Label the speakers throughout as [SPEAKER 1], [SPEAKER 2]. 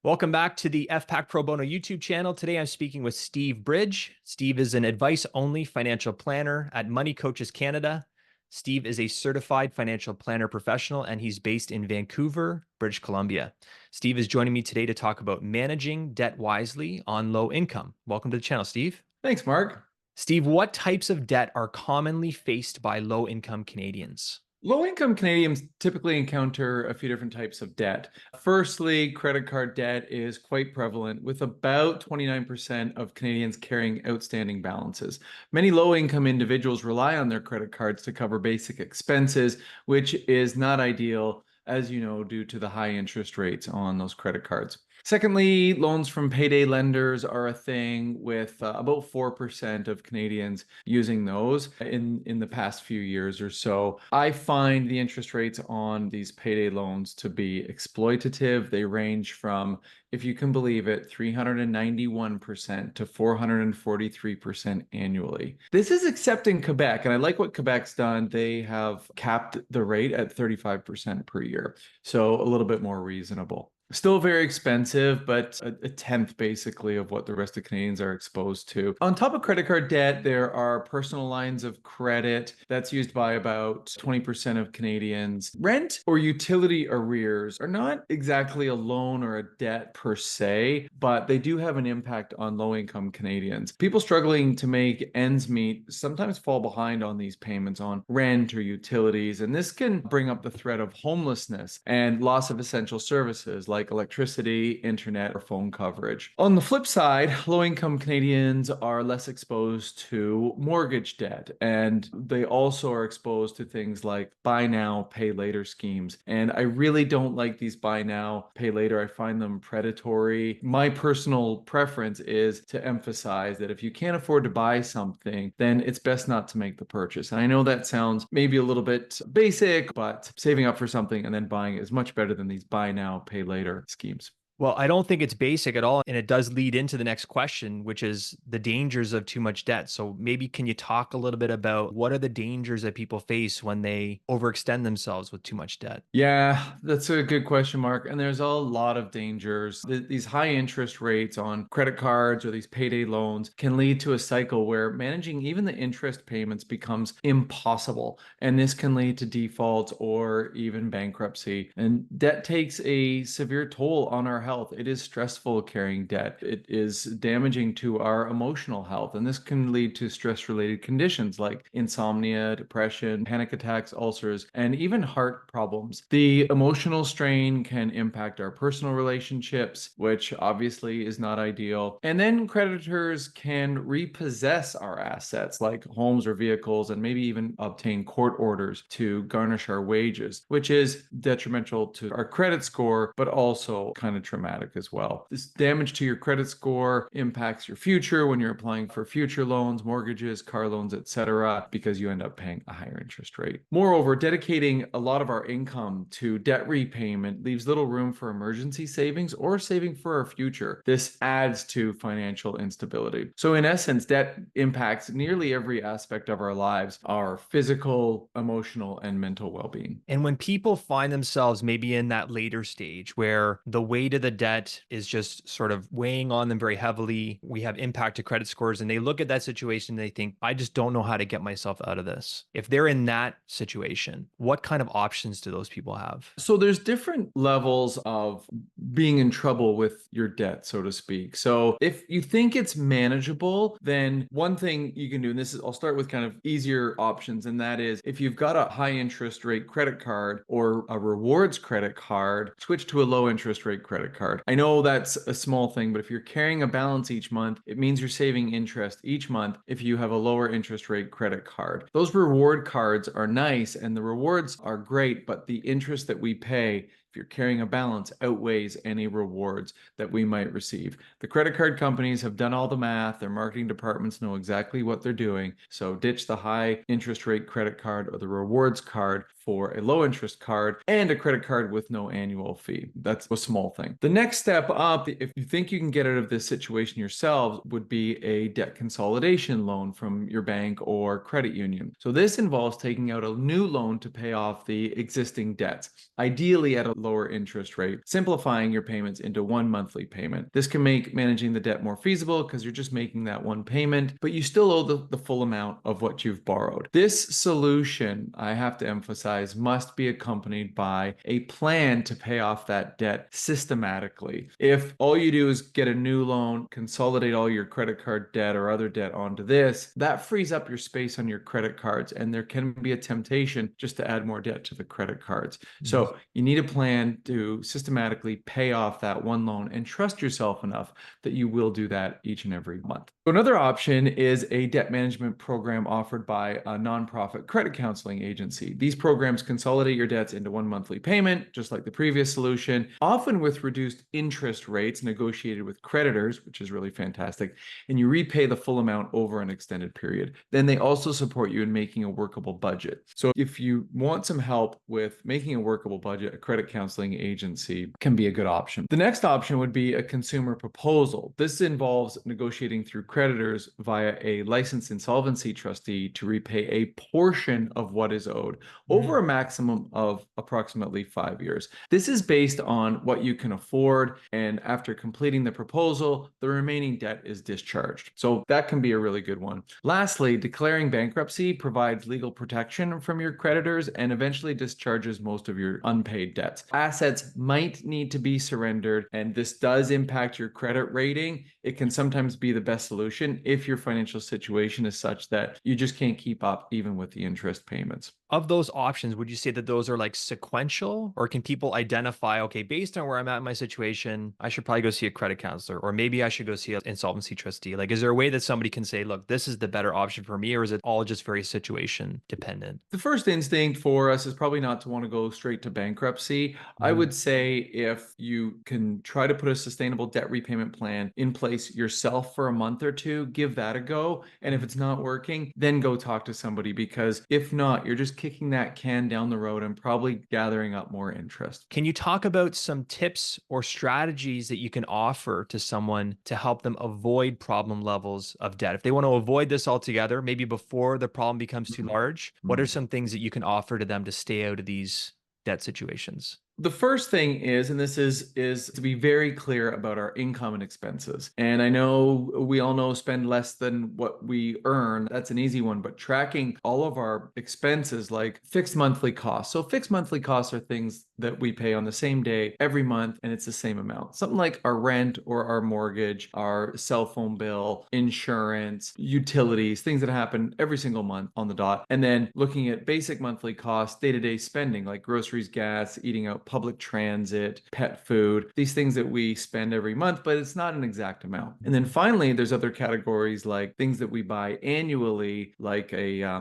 [SPEAKER 1] Welcome back to the FPAC Pro Bono YouTube channel. Today I'm speaking with Steve Bridge. Steve is an advice-only financial planner at Money Coaches Canada. Steve is a certified financial planner professional, and he's based in Vancouver, British Columbia. Steve is joining me today to talk about managing debt wisely on low income. Welcome to the channel, Steve.
[SPEAKER 2] Thanks, Mark.
[SPEAKER 1] Steve, what types of debt are commonly faced by low-income Canadians?
[SPEAKER 2] Low-income Canadians typically encounter a few different types of debt. Firstly, credit card debt is quite prevalent, with about 29% of Canadians carrying outstanding balances. Many low-income individuals rely on their credit cards to cover basic expenses, which is not ideal, as you know, due to the high interest rates on those credit cards. Secondly, loans from payday lenders are a thing, with about 4% of Canadians using those in the past few years or so. I find the interest rates on these payday loans to be exploitative. They range from, if you can believe it, 391% to 443% annually. This is except in Quebec, and I like what Quebec's done. They have capped the rate at 35% per year, so a little bit more reasonable. Still very expensive, but a tenth basically of what the rest of Canadians are exposed to. On top of credit card debt, there are personal lines of credit that's used by about 20% of Canadians. Rent or utility arrears are not exactly a loan or a debt per se, but they do have an impact on low-income Canadians. People struggling to make ends meet sometimes fall behind on these payments on rent or utilities, and this can bring up the threat of homelessness and loss of essential services like electricity, internet, or phone coverage. On the flip side, low-income Canadians are less exposed to mortgage debt, and they also are exposed to things like buy now, pay later schemes. And I really don't like these buy now, pay later. I find them predatory. My personal preference is to emphasize that if you can't afford to buy something, then it's best not to make the purchase. And I know that sounds maybe a little bit basic, but saving up for something and then buying it is much better than these buy now, pay later schemes.
[SPEAKER 1] Well, I don't think it's basic at all. And it does lead into the next question, which is the dangers of too much debt. So maybe can you talk a little bit about what are the dangers that people face when they overextend themselves with too much debt?
[SPEAKER 2] Yeah, that's a good question, Mark. And there's a lot of dangers. These high interest rates on credit cards or these payday loans can lead to a cycle where managing even the interest payments becomes impossible. And this can lead to defaults or even bankruptcy. And debt takes a severe toll on our health. It is stressful carrying debt. It is damaging to our emotional health. And this can lead to stress-related conditions like insomnia, depression, panic attacks, ulcers, and even heart problems. The emotional strain can impact our personal relationships, which obviously is not ideal. And then creditors can repossess our assets like homes or vehicles, and maybe even obtain court orders to garnish our wages, which is detrimental to our credit score, but also kind of traumatic as well. This damage to your credit score impacts your future when you're applying for future loans, mortgages, car loans, etc., because you end up paying a higher interest rate. Moreover, dedicating a lot of our income to debt repayment leaves little room for emergency savings or saving for our future. This adds to financial instability. So in essence, debt impacts nearly every aspect of our lives, our physical, emotional, and mental well-being.
[SPEAKER 1] And when people find themselves maybe in that later stage where the weight of the debt is just sort of weighing on them very heavily, we have impact to credit scores, and they look at that situation, they think, I just don't know how to get myself out of this. If they're in that situation, what kind of options do those people have?
[SPEAKER 2] So there's different levels of being in trouble with your debt, so to speak. So if you think it's manageable, then one thing you can do, and this is, I'll start with kind of easier options, and that is if you've got a high interest rate credit card or a rewards credit card, switch to a low interest rate credit card. I know that's a small thing, but if you're carrying a balance each month, it means you're saving interest each month if you have a lower interest rate credit card. Those reward cards are nice and the rewards are great, but the interest that we pay if you're carrying a balance outweighs any rewards that we might receive. The credit card companies have done all the math. Their marketing departments know exactly what they're doing. So ditch the high interest rate credit card or the rewards card for a low interest card and a credit card with no annual fee. That's a small thing. The next step up, if you think you can get out of this situation yourselves, would be a debt consolidation loan from your bank or credit union. So this involves taking out a new loan to pay off the existing debts, ideally at a lower interest rate, simplifying your payments into one monthly payment. This can make managing the debt more feasible because you're just making that one payment, but you still owe the full amount of what you've borrowed. This solution, I have to emphasize, must be accompanied by a plan to pay off that debt systematically. If all you do is get a new loan, consolidate all your credit card debt or other debt onto this, that frees up your space on your credit cards, and there can be a temptation just to add more debt to the credit cards. So you need a plan to systematically pay off that one loan and trust yourself enough that you will do that each and every month. So another option is a debt management program offered by a nonprofit credit counseling agency. These programs consolidate your debts into one monthly payment, just like the previous solution, often with reduced interest rates negotiated with creditors, which is really fantastic, and you repay the full amount over an extended period. Then they also support you in making a workable budget. So if you want some help with making a workable budget, a credit counseling agency can be a good option. The next option would be a consumer proposal. This involves negotiating through creditors via a licensed insolvency trustee to repay a portion of what is owed over a maximum of approximately 5 years. This is based on what you can afford, and after completing the proposal, the remaining debt is discharged. So that can be a really good one. Lastly, declaring bankruptcy provides legal protection from your creditors and eventually discharges most of your unpaid debts. Assets might need to be surrendered, and this does impact your credit rating. It can sometimes be the best solution if your financial situation is such that you just can't keep up even with the interest payments.
[SPEAKER 1] Of those options, would you say that those are like sequential, or can people identify, okay, based on where I'm at in my situation, I should probably go see a credit counselor, or maybe I should go see an insolvency trustee? Like, is there a way that somebody can say, look, this is the better option for me, or is it all just very situation dependent?
[SPEAKER 2] The first instinct for us is probably not to want to go straight to bankruptcy. I would say if you can try to put a sustainable debt repayment plan in place yourself for a month or two, give that a go. And if it's not working, then go talk to somebody, because if not, you're just kicking that can down the road and probably gathering up more interest.
[SPEAKER 1] Can you talk about some tips or strategies that you can offer to someone to help them avoid problem levels of debt? If they want to avoid this altogether, maybe before the problem becomes too large, what are some things that you can offer to them to stay out of these debt situations?
[SPEAKER 2] The first thing is, and this is to be very clear about our income and expenses. And I know we all know spend less than what we earn. That's an easy one, but tracking all of our expenses like fixed monthly costs. So fixed monthly costs are things that we pay on the same day every month, and it's the same amount. Something like our rent or our mortgage, our cell phone bill, insurance, utilities, things that happen every single month on the dot. And then looking at basic monthly costs, day-to-day spending like groceries, gas, eating out, public transit, pet food, these things that we spend every month, but it's not an exact amount. And then finally, there's other categories like things that we buy annually, like a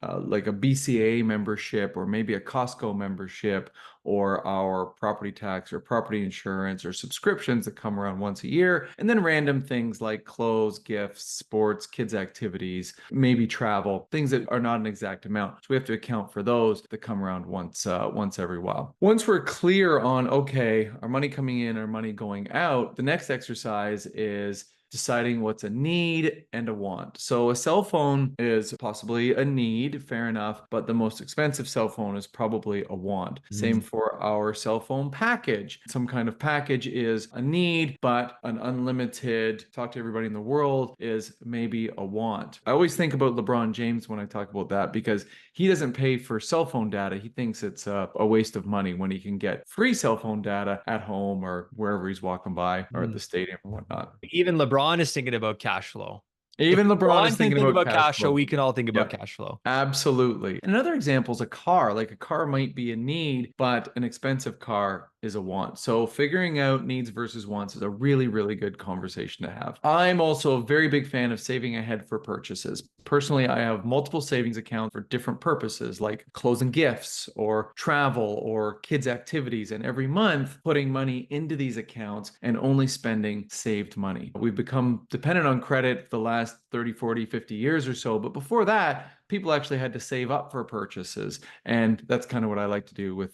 [SPEAKER 2] BCA membership, or maybe a Costco membership, or our property tax or property insurance, or subscriptions that come around once a year, and then random things like clothes, gifts, sports, kids' activities, maybe travel, things that are not an exact amount. So we have to account for those that come around once every while. Once we're clear on, okay, our money coming in, our money going out, the next exercise is deciding what's a need and a want. So a cell phone is possibly a need, fair enough, but the most expensive cell phone is probably a want. Same for our cell phone package. Some kind of package is a need, but an unlimited talk to everybody in the world is maybe a want. I always think about LeBron James when I talk about that, because he doesn't pay for cell phone data. He thinks it's a waste of money when he can get free cell phone data at home or wherever he's walking by, or at the stadium or whatnot.
[SPEAKER 1] Even LeBron is thinking about cash flow.
[SPEAKER 2] Even
[SPEAKER 1] If
[SPEAKER 2] LeBron is
[SPEAKER 1] can
[SPEAKER 2] thinking about
[SPEAKER 1] cash flow,
[SPEAKER 2] flow.
[SPEAKER 1] we can all think about
[SPEAKER 2] Yeah.
[SPEAKER 1] cash flow.
[SPEAKER 2] Absolutely. And another example is a car. Like a car might be a need, but an expensive car is a want. So figuring out needs versus wants is a really, really good conversation to have. I'm also a very big fan of saving ahead for purchases. Personally, I have multiple savings accounts for different purposes, like clothes and gifts, or travel, or kids' activities. And every month, putting money into these accounts and only spending saved money. We've become dependent on credit for the last 30, 40, 50 years or so. But before that, people actually had to save up for purchases. And that's kind of what I like to do with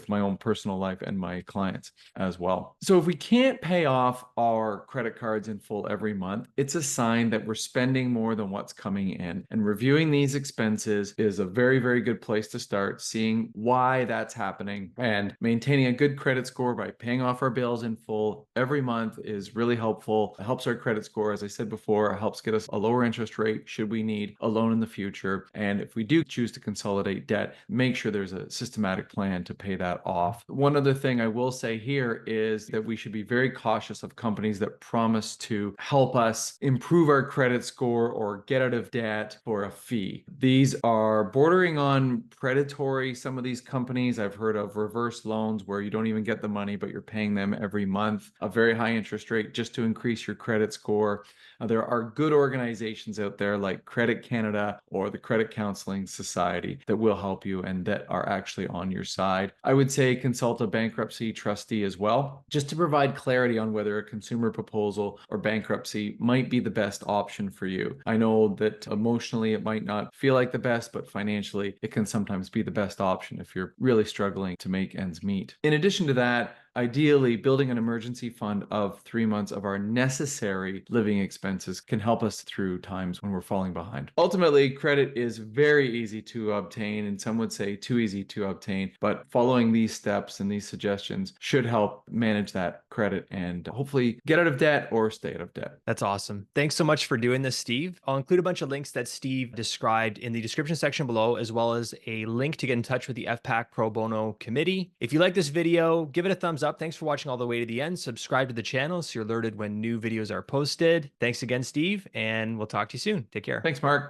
[SPEAKER 2] my own personal life and my clients as well. So if we can't pay off our credit cards in full every month, it's a sign that we're spending more than what's coming in. And reviewing these expenses is a very, very good place to start, seeing why that's happening. And maintaining a good credit score by paying off our bills in full every month is really helpful. It helps our credit score, as I said before, it helps get us a lower interest rate should we need a loan in the future. And if we do choose to consolidate debt, make sure there's a systematic plan to pay that off. One other thing I will say here is that we should be very cautious of companies that promise to help us improve our credit score or get out of debt for a fee. These are bordering on predatory. Some of these companies, I've heard of reverse loans where you don't even get the money, but you're paying them every month a very high interest rate just to increase your credit score. There are good organizations out there like Credit Canada or the Credit Counseling Society that will help you and that are actually on your side. I would say consult a bankruptcy trustee as well, just to provide clarity on whether a consumer proposal or bankruptcy might be the best option for you. I know that emotionally it might not feel like the best, but financially it can sometimes be the best option if you're really struggling to make ends meet. In addition to that, ideally, building an emergency fund of 3 months of our necessary living expenses can help us through times when we're falling behind. Ultimately, credit is very easy to obtain, and some would say too easy to obtain, but following these steps and these suggestions should help manage that credit and hopefully get out of debt or stay out of debt.
[SPEAKER 1] That's awesome. Thanks so much for doing this, Steve. I'll include a bunch of links that Steve described in the description section below, as well as a link to get in touch with the FPAC Pro Bono Committee. If you like this video, give it a thumbs up. Thanks for watching all the way to the end. Subscribe to the channel so you're alerted when new videos are posted. Thanks again, Steve, and we'll talk to you soon. Take care.
[SPEAKER 2] Thanks, Mark.